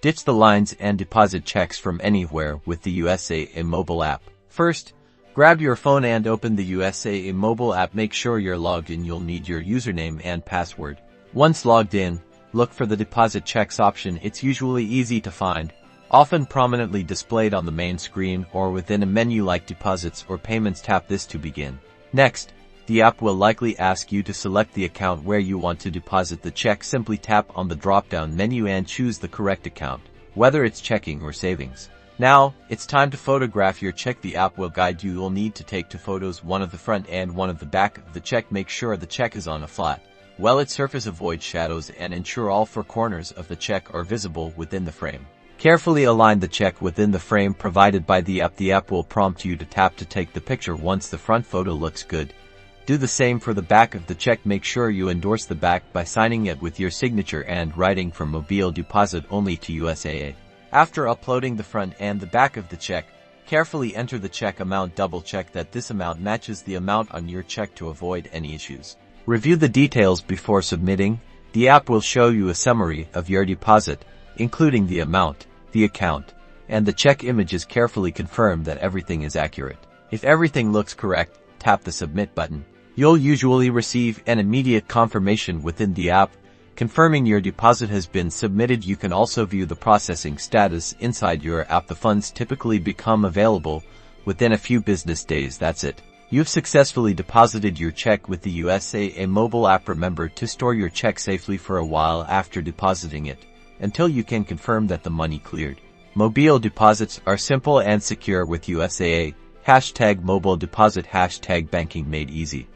Ditch the lines and deposit checks from anywhere with the Usaa mobile app. First, grab your phone and open the Usaa mobile app. Make sure you're logged in. You'll need your username and password. Once logged in, look for the deposit checks option. It's usually easy to find, often prominently displayed on the main screen or within a menu like deposits or payments. Tap this to begin. Next, the app will likely ask you to select the account where you want to deposit the check. Simply tap on the drop-down menu and choose the correct account, whether it's checking or savings. Now, it's time to photograph your check. The app will guide you. You'll need to take two photos, one of the front and one of the back of the check. Make sure the check is on a flat, well-lit surface. Avoid shadows and ensure all four corners of the check are visible within the frame. Carefully align the check within the frame provided by the app. The app will prompt you to tap to take the picture. Once the front photo looks good, do the same for the back of the check. Make sure you endorse the back by signing it with your signature and writing from mobile deposit only to Usaa. After uploading the front and the back of the check, carefully enter the check amount. Double check that this amount matches the amount on your check to avoid any issues. Review the details before submitting. The app will show you a summary of your deposit, including the amount, the account, and the check images. Carefully confirm that everything is accurate. If everything looks correct, tap the submit button. You'll usually receive an immediate confirmation within the app, confirming your deposit has been submitted. You can also view the processing status inside your app. The funds typically become available within a few business days. That's it. You've successfully deposited your check with the Usaa mobile app. Remember to store your check safely for a while after depositing it, until you can confirm that the money cleared. Mobile deposits are simple and secure with Usaa. #mobile deposit #banking made easy.